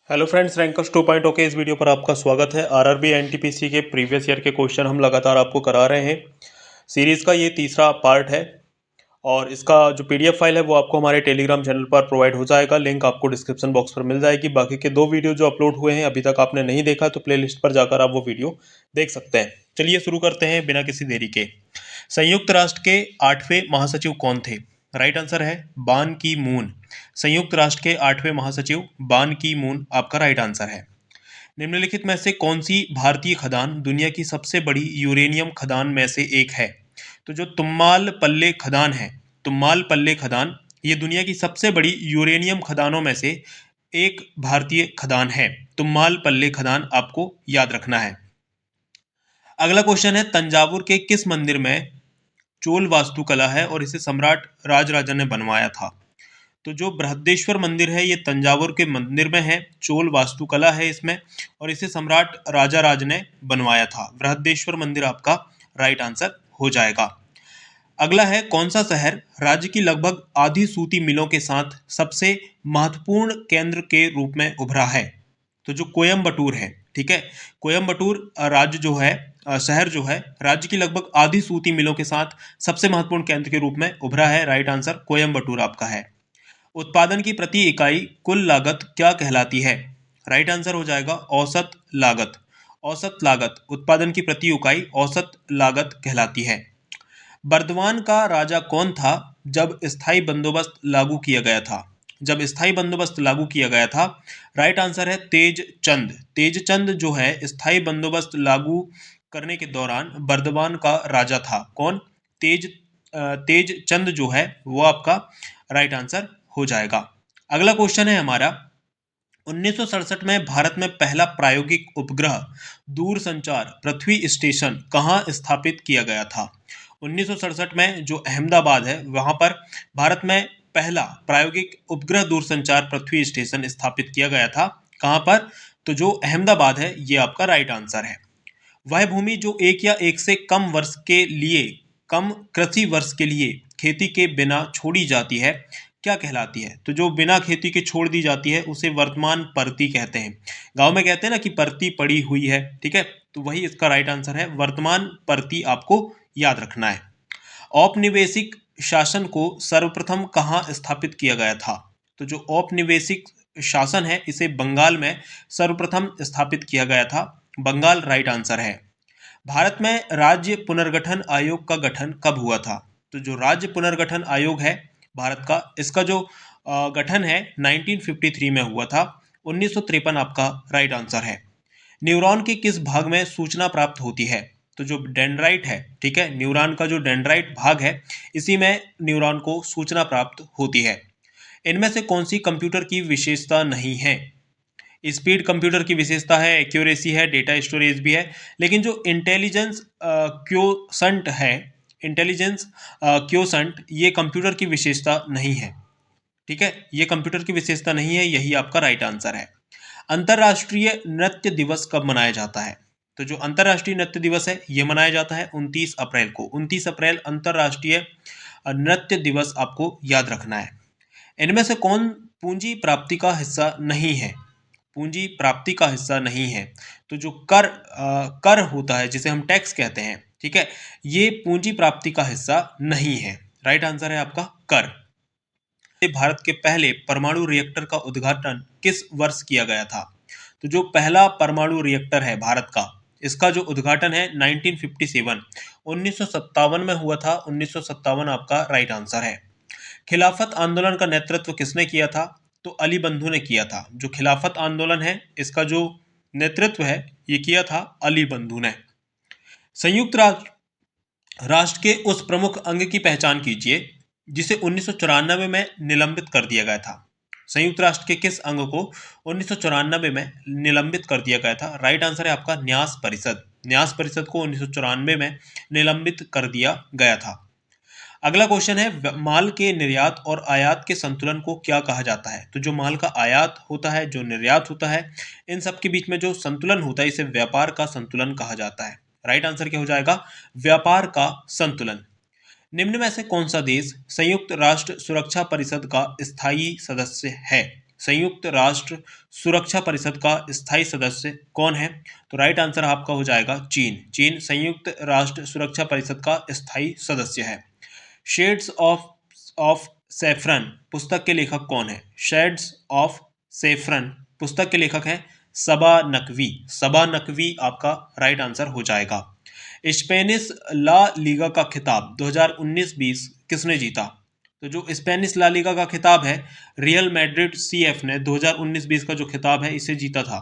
Hello friends, rankers 2.0 के इस video पर आपका स्वागत है। आरआरबी एनटीपीसी के प्रीवियस ईयर के क्वेश्चन हम लगातार आपको करा रहे हैं। सीरीज़ का ये तीसरा पार्ट है और इसका जो पीडीएफ फाइल है वो आपको हमारे टेलीग्राम चैनल पर प्रोवाइड हो जाएगा। लिंक आपको डिस्क्रिप्शन बॉक्स पर मिल जाएगी। बाकी के 2 वीडियो जो अपलोड हुए हैं अभी तक आपने नहीं देखा तो प्लेलिस्ट पर जाकर आप वो वीडियो देख सकते हैं। चलिए शुरू करते हैं बिना किसी देरी के। संयुक्त राष्ट्र के 8वें महासचिव कौन थे? राइट आंसर है बान की मून। संयुक्त राष्ट्र के 8वें महासचिव बान की मून आपका राइट आंसर है। निम्नलिखित में से कौन सी भारतीय खदान दुनिया की सबसे बड़ी यूरेनियम खदान में से एक है? तो जो तुम्माल पल्ले खदान है, तुम्माल पल्ले खदान, ये दुनिया की सबसे बड़ी यूरेनियम खदानों में से एक भारतीय खदान है। तुम्माल पल्ले खदान आपको याद रखना है। अगला क्वेश्चन है, तंजावुर के किस मंदिर में चोल वास्तुकला है और इसे सम्राट राजराजा ने बनवाया था? तो जो बृहदेश्वर मंदिर है ये तंजावुर के मंदिर में है, चोल वास्तुकला है इसमें और इसे सम्राट राजाराज ने बनवाया था। बृहदेश्वर मंदिर आपका राइट आंसर हो जाएगा। अगला है, कौन सा शहर राज्य की लगभग आधी सूती मिलों के साथ सबसे महत्वपूर्ण केंद्र के रूप में उभरा है? तो जो कोयम्बटूर है, ठीक है, कोयम्बटूर राज्य जो है, शहर जो है, राज्य की लगभग आधी सूती मिलों के साथ सबसे महत्वपूर्ण केंद्र के रूप में उभरा है। राइट आंसर कोयम्बटूर आपका है। उत्पादन की प्रति इकाई कुल लागत क्या कहलाती है? राइट आंसर हो जाएगा औसत लागत। औसत लागत, उत्पादन की प्रति इकाई औसत लागत कहलाती है। बर्दवान का राजा कौन था जब स्थायी बंदोबस्त लागू किया गया था? जब स्थायी बंदोबस्त लागू किया गया था, राइट आंसर है तेज चंद। तेज चंद जो है स्थायी बंदोबस्त लागू करने के दौरान बर्दवान का राजा था। कौन? तेज चंद जो है वो आपका राइट आंसर हो जाएगा। अगला क्वेश्चन है हमारा, 1967 में भारत में पहला प्रायोगिक उपग्रह दूरसंचार पृथ्वी स्टेशन कहाँ स्थापित किया गया था? 1967 में जो अहमदाबाद है वहां पर भारत में पहला प्रायोगिक उपग्रह दूरसंचार पृथ्वी स्टेशन स्थापित किया गया था। कहां पर? तो जो अहमदाबाद है ये आपका राइट आंसर है। वह भूमि जो एक या एक से कम वर्ष के लिए, कम कृषि वर्ष के लिए खेती के बिना छोड़ी जाती है, क्या कहलाती है? तो जो बिना खेती के छोड़ दी जाती है उसे वर्तमान परती कहते हैं। गांव में कहते हैं ना कि परती पड़ी हुई है, ठीक है, तो वही इसका राइट आंसर है। वर्तमान परती आपको याद रखना है। औपनिवेशिक शासन को सर्वप्रथम कहाँ स्थापित किया गया था? तो जो औपनिवेशिक शासन है इसे बंगाल में सर्वप्रथम स्थापित किया गया था। बंगाल राइट आंसर है। भारत में राज्य पुनर्गठन आयोग का गठन कब हुआ था? तो जो राज्य पुनर्गठन आयोग है भारत का, इसका जो गठन है 1953 में हुआ था। 1953 आपका राइट आंसर है। न्यूरॉन के किस भाग में सूचना प्राप्त होती है? तो जो डेंड्राइट है, ठीक है, न्यूरॉन का जो डेंड्राइट भाग है इसी में न्यूरॉन को सूचना प्राप्त होती है। इनमें से कौन सी कंप्यूटर की विशेषता नहीं है? स्पीड कंप्यूटर की विशेषता है, एक्यूरेसी है, डेटा स्टोरेज भी है, लेकिन जो इंटेलिजेंस क्योसंट है, इंटेलिजेंस क्योसंट, ये कंप्यूटर की विशेषता नहीं है। ठीक है, ये कंप्यूटर की विशेषता नहीं है, यही आपका राइट आंसर है। अंतर्राष्ट्रीय नृत्य दिवस कब मनाया जाता है? तो जो अंतर्राष्ट्रीय नृत्य दिवस है ये मनाया जाता है 29 अप्रैल को। 29 अप्रैल अंतर्राष्ट्रीय नृत्य दिवस आपको याद रखना है। इनमें से कौन पूंजी प्राप्ति का हिस्सा नहीं है? पूंजी प्राप्ति का हिस्सा नहीं है। तो जो कर होता है जिसे हम टैक्स कहते हैं, ठीक है, ये पूंजी प्राप्ति का हिस्सा नहीं है। राइट आंसर है आपका कर। भारत के पहले परमाणु रिएक्टर का उद्घाटन किस वर्ष किया गया था? तो जो पहला परमाणु रिएक्टर है भारत का, इसका जो उद्घाटन है 1957, 1957 में हुआ था। 1957 आपका राइट आंसर है। खिलाफत आंदोलन का नेतृत्व किसने किया था? तो अली बंधु ने किया था। जो खिलाफत आंदोलन है इसका जो नेतृत्व है ये किया था अली बंधु ने। संयुक्त राष्ट्र के उस प्रमुख अंग की पहचान कीजिए जिसे 1994 में निलंबित कर दिया गया था। संयुक्त राष्ट्र के किस अंग को 1994 में निलंबित कर दिया गया था? राइट आंसर है आपका न्यास परिषद। न्यास परिषद को 1994 में निलंबित कर दिया गया था। अगला क्वेश्चन है, माल के निर्यात और आयात के संतुलन को क्या कहा जाता है? तो जो माल का आयात होता है, जो निर्यात होता है, इन सब के बीच में जो संतुलन होता है इसे व्यापार का संतुलन कहा जाता है। राइट आंसर क्या हो जाएगा? व्यापार का संतुलन। निम्न में से कौन सा देश संयुक्त राष्ट्र सुरक्षा परिषद का स्थायी सदस्य है? संयुक्त राष्ट्र सुरक्षा परिषद का स्थायी सदस्य कौन है? तो राइट आंसर आपका हो जाएगा चीन। चीन संयुक्त राष्ट्र सुरक्षा परिषद का स्थायी सदस्य है। शेड्स ऑफ सैफरन पुस्तक के लेखक कौन है? शेड्स ऑफ सैफरन पुस्तक के लेखक हैं सबा नकवी। सबा नकवी आपका राइट आंसर हो जाएगा। स्पेनिश ला लीगा का खिताब 2019-20 किसने जीता? तो जो स्पेनिश ला लीगा का खिताब है, रियल मैड्रिड सीएफ ने 2019-20 का जो खिताब है इसे जीता था।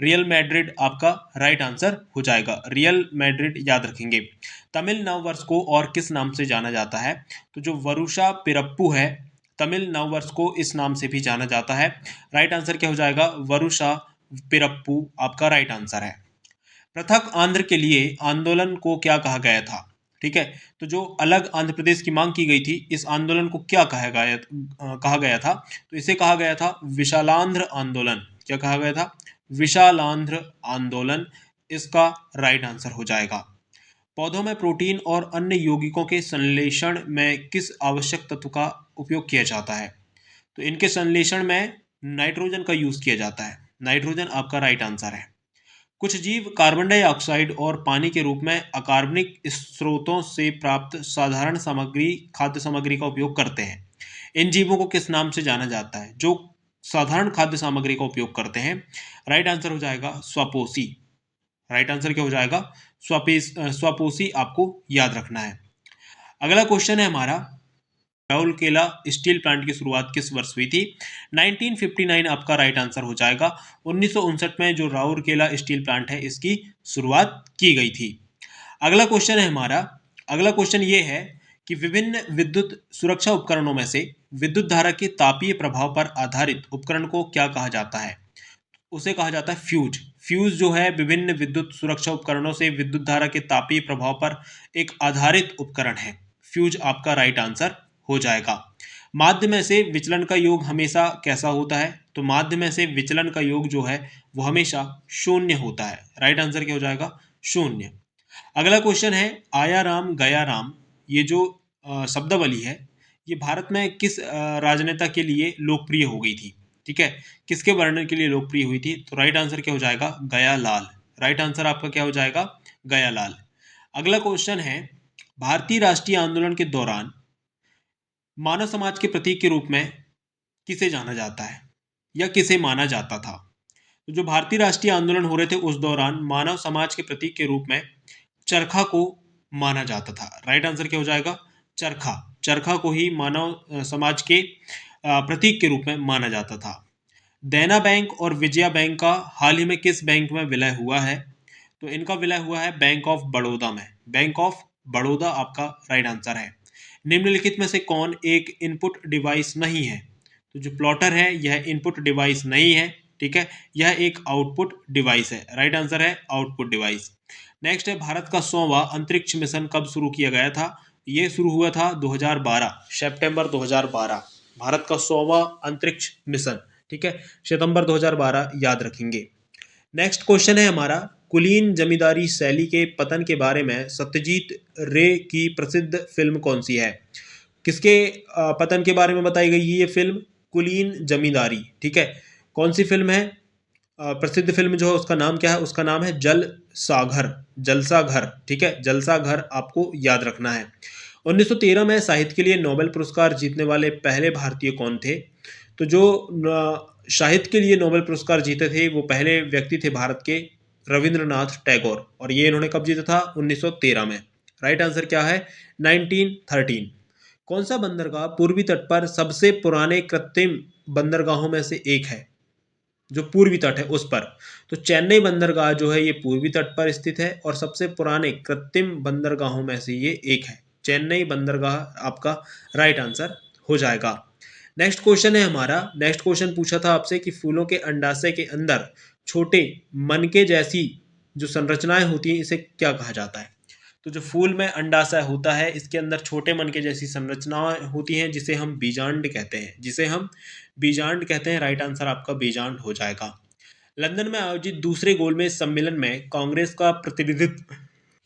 रियल मैड्रिड आपका राइट आंसर हो जाएगा। रियल मैड्रिड याद रखेंगे। तमिल नववर्ष को और किस नाम से जाना जाता है? तो जो वरुषा पिरप्पू है, तमिल नववर्ष को इस नाम से भी जाना जाता है। राइट आंसर क्या हो जाएगा? वरुषा पिरप्पू आपका राइट आंसर है। पृथक आंध्र के लिए आंदोलन को क्या कहा गया था? ठीक है, तो जो अलग आंध्र प्रदेश की मांग की गई थी, इस आंदोलन को क्या कहा गया था? तो इसे कहा गया था विशालांध्र आंदोलन। क्या कहा गया था? विशालांध्र आंदोलन इसका राइट आंसर हो जाएगा। पौधों में प्रोटीन और अन्य यौगिकों के संश्लेषण में किस आवश्यक तत्व का उपयोग किया जाता है? तो इनके संश्लेषण में नाइट्रोजन का यूज किया जाता है। नाइट्रोजन आपका राइट आंसर है। कुछ जीव कार्बन डाइऑक्साइड और पानी के रूप में अकार्बनिक स्रोतों से प्राप्त साधारण सामग्री खाद्य सामग्री का उपयोग करते हैं। इन जीवों को किस नाम से जाना जाता है जो साधारण खाद्य सामग्री का उपयोग करते हैं? राइट आंसर हो जाएगा स्वपोषी। राइट आंसर क्या हो जाएगा? स्वपोषी आपको याद रखना है। अगला क्वेश्चन है हमारा, राउरकेला स्टील प्लांट की शुरुआत किस वर्ष हुई थी? 1959 आपका राइट आंसर हो जाएगा। 1959 में जो राउरकेला स्टील प्लांट है इसकी शुरुआत की गई थी। अगला क्वेश्चन है हमारा, अगला क्वेश्चन ये है कि विभिन्न विद्युत सुरक्षा उपकरणों में से विद्युत धारा के तापीय प्रभाव पर आधारित उपकरण को क्या कहा जाता है? उसे कहा जाता है फ्यूज। फ्यूज जो है विभिन्न विद्युत सुरक्षा उपकरणों से विद्युत धारा के तापीय प्रभाव पर एक आधारित उपकरण है। फ्यूज आपका राइट आंसर हो जाएगा। माध्य में से विचलन का योग हमेशा कैसा होता है? तो माध्य में से विचलन का योग जो है वो हमेशा शून्य होता है। राइट आंसर क्या हो जाएगा? शून्य। अगला क्वेश्चन है, आया राम गया राम, ये जो शब्दावली है ये भारत में किस राजनेता के लिए लोकप्रिय हो गई थी? ठीक है, किसके वर्णन के लिए लोकप्रिय हुई थी? तो राइट आंसर क्या हो जाएगा? गयालाल। राइट आंसर आपका क्या हो जाएगा? गयालाल। अगला क्वेश्चन है, भारतीय राष्ट्रीय आंदोलन के दौरान मानव समाज के प्रतीक के रूप में किसे जाना जाता है या किसे माना जाता था? तो जो भारतीय राष्ट्रीय आंदोलन हो रहे थे उस दौरान मानव समाज के प्रतीक के रूप में चरखा को माना जाता था। राइट आंसर क्या हो जाएगा? चरखा। चरखा को ही मानव समाज के प्रतीक के रूप में माना जाता था। देना बैंक और विजया बैंक का हाल ही में किस बैंक में विलय हुआ है? तो इनका विलय हुआ है बैंक ऑफ बड़ौदा में। बैंक ऑफ बड़ौदा आपका राइट आंसर है। निम्नलिखित में से कौन एक इनपुट डिवाइस नहीं है? तो जो प्लॉटर है यह इनपुट डिवाइस नहीं है। ठीक है, यह एक आउटपुट डिवाइस है। राइट आंसर है आउटपुट डिवाइस। नेक्स्ट है, भारत का 100वां अंतरिक्ष मिशन कब शुरू किया गया था? ये शुरू हुआ था 2012, सितंबर 2012। भारत का 100वां अंतरिक्ष मिशन, ठीक है, सितंबर 2012 याद रखेंगे। नेक्स्ट क्वेश्चन है हमारा, कुलीन जमींदारी शैली के पतन के बारे में सत्यजीत रे की प्रसिद्ध फिल्म कौन सी है? किसके पतन के बारे में बताई गई है ये फिल्म? कुलीन जमींदारी। ठीक है, कौन सी फिल्म है? प्रसिद्ध फिल्म जो है उसका नाम क्या है? उसका नाम है जल सागर, जलसाघर। ठीक है, जलसाघर आपको याद रखना है। 1913 में साहित्य के लिए नोबेल पुरस्कार जीतने वाले पहले भारतीय कौन थे? तो जो साहित्य के लिए नोबेल पुरस्कार जीते थे वो पहले व्यक्ति थे भारत के रविंद्रनाथ टैगोर, और ये इन्होंने कब जीता था? 1913 में। राइट आंसर क्या है? 1913। कौन सा बंदरगाह पूर्वी तट पर सबसे पुराने कृत्रिम बंदरगाहों में से एक है? जो पूर्वी तट है उस पर, तो चेन्नई बंदरगाह जो है ये पूर्वी तट पर स्थित है और सबसे पुराने कृत्रिम बंदरगाहों में से ये एक है। चेन्नई बंदरगाह आपका राइट आंसर हो जाएगा। नेक्स्ट क्वेश्चन है हमारा, नेक्स्ट क्वेश्चन पूछा था आपसे कि फूलों के अंडाशय के अंदर छोटे मनके जैसी जो संरचनाएं होती हैं इसे क्या कहा जाता है? तो जो फूल में अंडाशय होता है इसके अंदर छोटे मनके जैसी संरचनाएं होती हैं जिसे हम बीजांड कहते हैं, जिसे हम बीजांड कहते हैं। राइट आंसर आपका बीजांड हो जाएगा। लंदन में आयोजित दूसरे गोलमेज सम्मेलन में कांग्रेस का प्रतिनिधित्व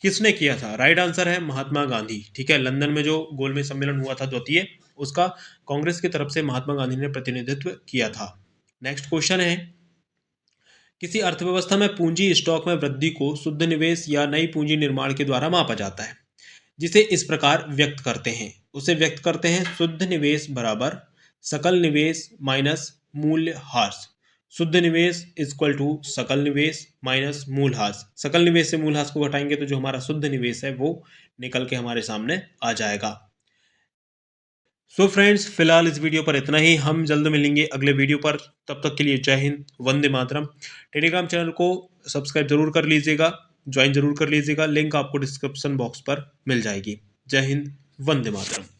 किसने किया था? राइट आंसर है महात्मा गांधी। ठीक है, लंदन में जो गोलमेज सम्मेलन हुआ था द्वितीय, उसका कांग्रेस की तरफ से महात्मा गांधी ने प्रतिनिधित्व किया था। नेक्स्ट क्वेश्चन है, किसी अर्थव्यवस्था में पूंजी स्टॉक में वृद्धि को शुद्ध निवेश या नई पूंजी निर्माण के द्वारा मापा जाता है, जिसे इस प्रकार व्यक्त करते हैं। उसे व्यक्त करते हैं शुद्ध निवेश बराबर सकल निवेश माइनस मूल्य ह्रास। शुद्ध निवेश इक्वल टू सकल निवेश माइनस मूल ह्रास। सकल निवेश से मूल ह्रास को घटाएंगे तो जो हमारा शुद्ध निवेश है वो निकल के हमारे सामने आ जाएगा। सो फ्रेंड्स, फिलहाल इस वीडियो पर इतना ही। हम जल्द मिलेंगे अगले वीडियो पर। तब तक के लिए जय हिंद, वंदे मातरम। टेलीग्राम चैनल को सब्सक्राइब जरूर कर लीजिएगा, ज्वाइन जरूर कर लीजिएगा। लिंक आपको डिस्क्रिप्शन बॉक्स पर मिल जाएगी। जय हिंद, वंदे मातरम।